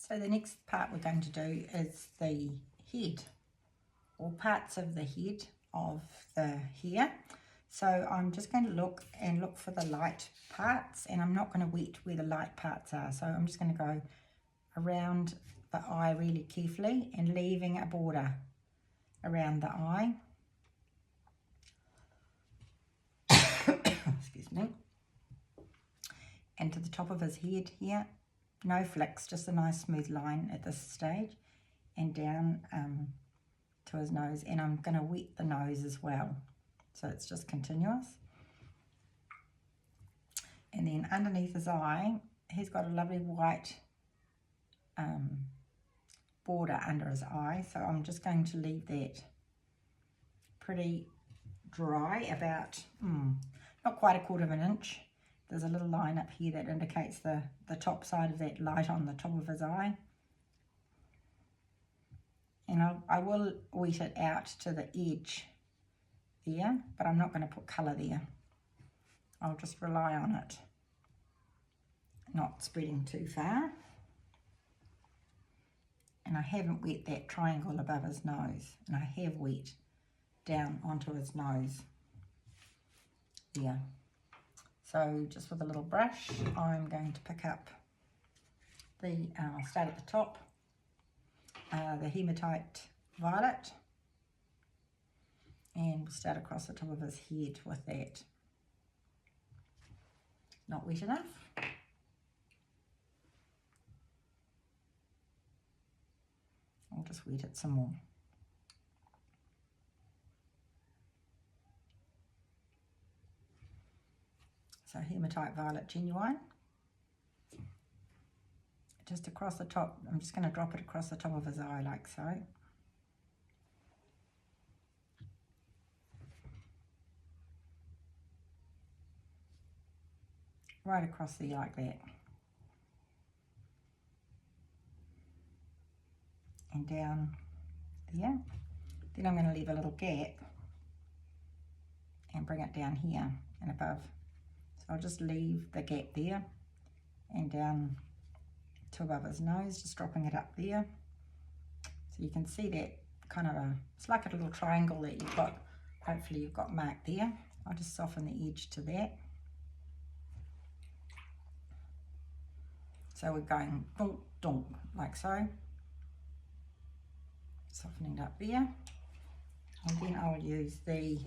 So the next part we're going to do is the head, or parts of the head of the hare. So I'm just going to look for the light parts, and I'm not going to wet where the light parts are. So I'm just going to go around the eye really carefully and leaving a border around the eye. Excuse me. And to the top of his head here. No flicks, just a nice smooth line at this stage, and down to his nose. And I'm going to wet the nose as well, so it's just continuous. And then underneath his eye, he's got a lovely white border under his eye, so I'm just going to leave that pretty dry, about not quite 1/4 inch. There's a little line up here that indicates the top side of that light on the top of his eye. And I will wet it out to the edge there, but I'm not going to put colour there. I'll just rely on it not spreading too far. And I haven't wet that triangle above his nose, and I have wet down onto his nose there. So just with a little brush, I'm going to pick up the, start at the top, the hematite violet, and we'll start across the top of his head with that. Not wet enough. I'll just wet it some more. So hematite violet genuine. Just across the top, I'm just going to drop it across the top of his eye like so. Right across the eye like that. And down there. Then I'm going to leave a little gap and bring it down here and above. So I'll just leave the gap there and down to above his nose, just dropping it up there. So you can see that kind of it's like a little triangle that you've got, hopefully you've got marked there. I'll just soften the edge to that. So we're going donk, donk, like so. Softening it up there. And then I'll use the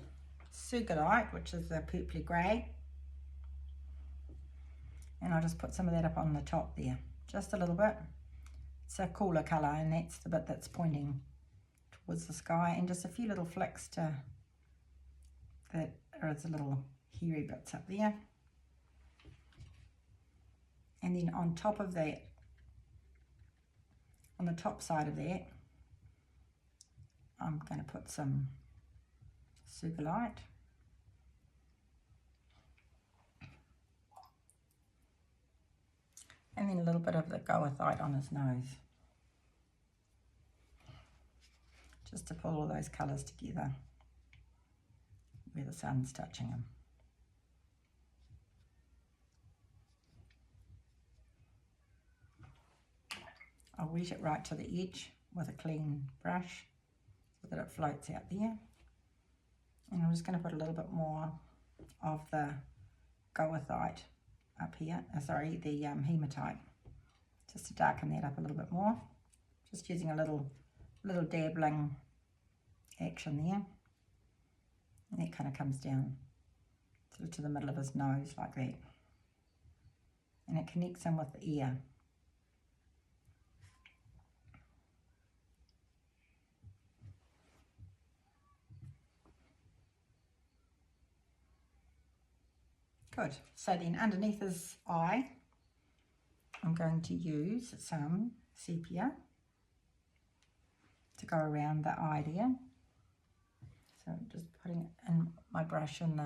Sugarlight, which is the purpley grey. And I'll just put some of that up on the top there, just a little bit. It's a cooler colour, and that's the bit that's pointing towards the sky, and just a few little flicks to that are the little hairy bits up there. And then on top of that, on the top side of that, I'm going to put some Sugarlight. And then a little bit of the goethite on his nose, just to pull all those colours together where the sun's touching him. I'll wet it right to the edge with a clean brush so that it floats out there. And I'm just going to put a little bit more of the goethite up here, the hematite, just to darken that up a little bit more. Just using a little dabbling action there. And that kind of comes down sort of to the middle of his nose like that. And it connects in with the ear. Good. So then underneath his eye, I'm going to use some sepia to go around the eye there. So just putting it in my brush and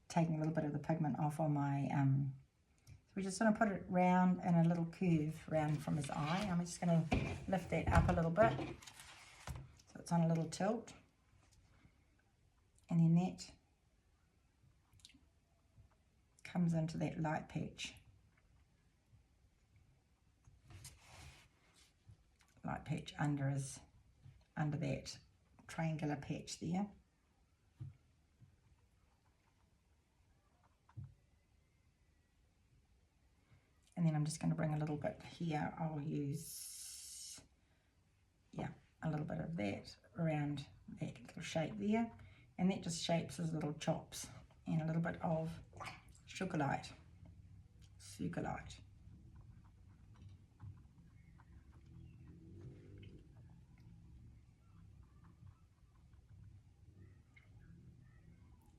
taking a little bit of the pigment off on my, so we just want to put it round in a little curve round from his eye. I'm just going to lift that up a little bit so it's on a little tilt. And then that comes into that light patch. light patch under that triangular patch there. And then I'm just going to bring a little bit here. I'll use, yeah, a little bit of that around that little shape there. And that just shapes as little chops. And a little bit of sugarlight.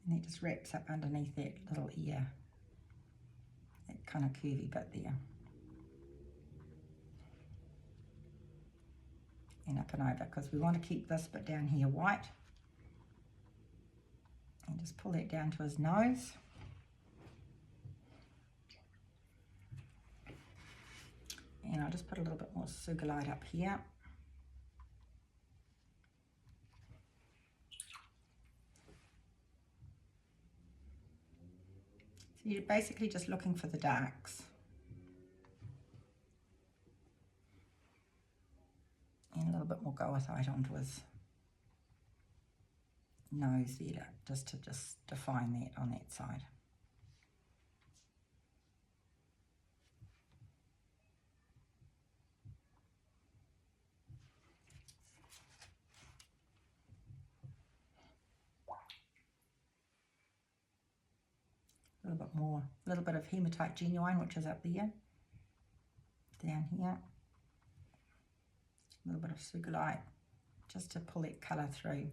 And that just wraps up underneath that little ear. That kind of curvy bit there. And up and over, because we want to keep this bit down here white. And just pull that down to his nose. And I'll just put a little bit more sugarlight up here. So you're basically just looking for the darks. And a little bit more goethite onto his nose there, just to define that on that side. A little bit more, a little bit of hematite genuine, which is up there, down here. A little bit of sugarlight, just to pull that colour through.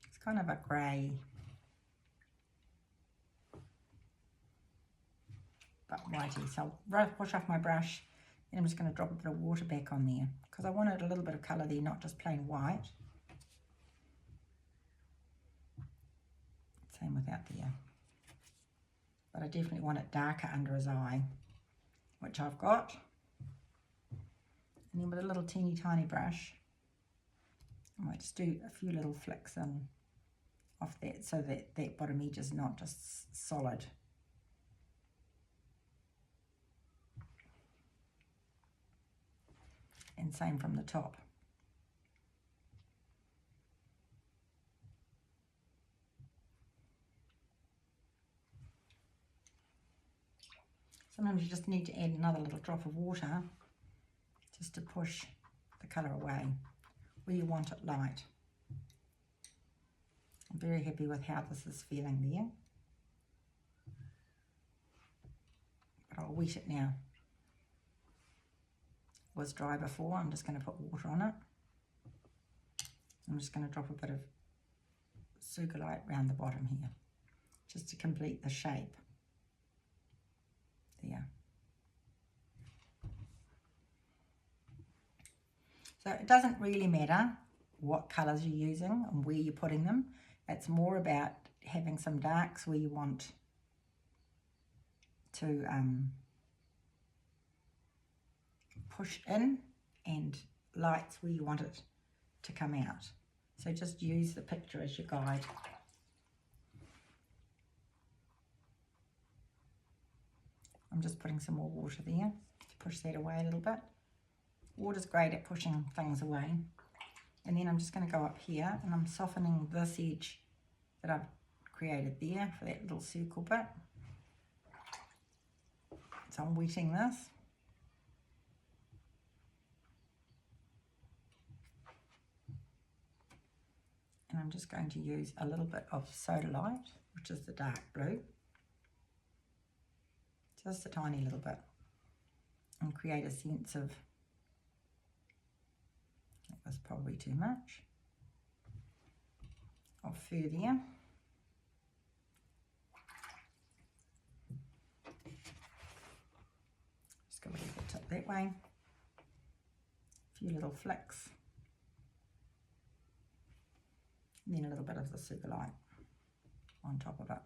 It's kind of a grey, but whitey. So I'll wash off my brush, and I'm just going to drop a bit of water back on there, because I wanted a little bit of colour there, not just plain white. Same with out there. But I definitely want it darker under his eye, which I've got. And then with a little teeny tiny brush, I might just do a few little flicks in off that, so that that bottom edge is not just solid. And same from the top. Sometimes you just need to add another little drop of water just to push the colour away where you want it light. I'm very happy with how this is feeling there. But I'll wet it now. It was dry before, I'm just going to put water on it. I'm just going to drop a bit of sugarlight around the bottom here, just to complete the shape. There. So it doesn't really matter what colours you're using and where you're putting them. It's more about having some darks where you want to push in, and lights where you want it to come out. So just use the picture as your guide. I'm just putting some more water there to push that away a little bit. Water's great at pushing things away. And then I'm just going to go up here, and I'm softening this edge that I've created there for that little circle bit. So I'm wetting this. And I'm just going to use a little bit of soda light, which is the dark blue. Just a tiny little bit, and create a sense of, that was probably too much, of fur there. Just go a little bit that way, a few little flicks, and then a little bit of the sugar light on top of it.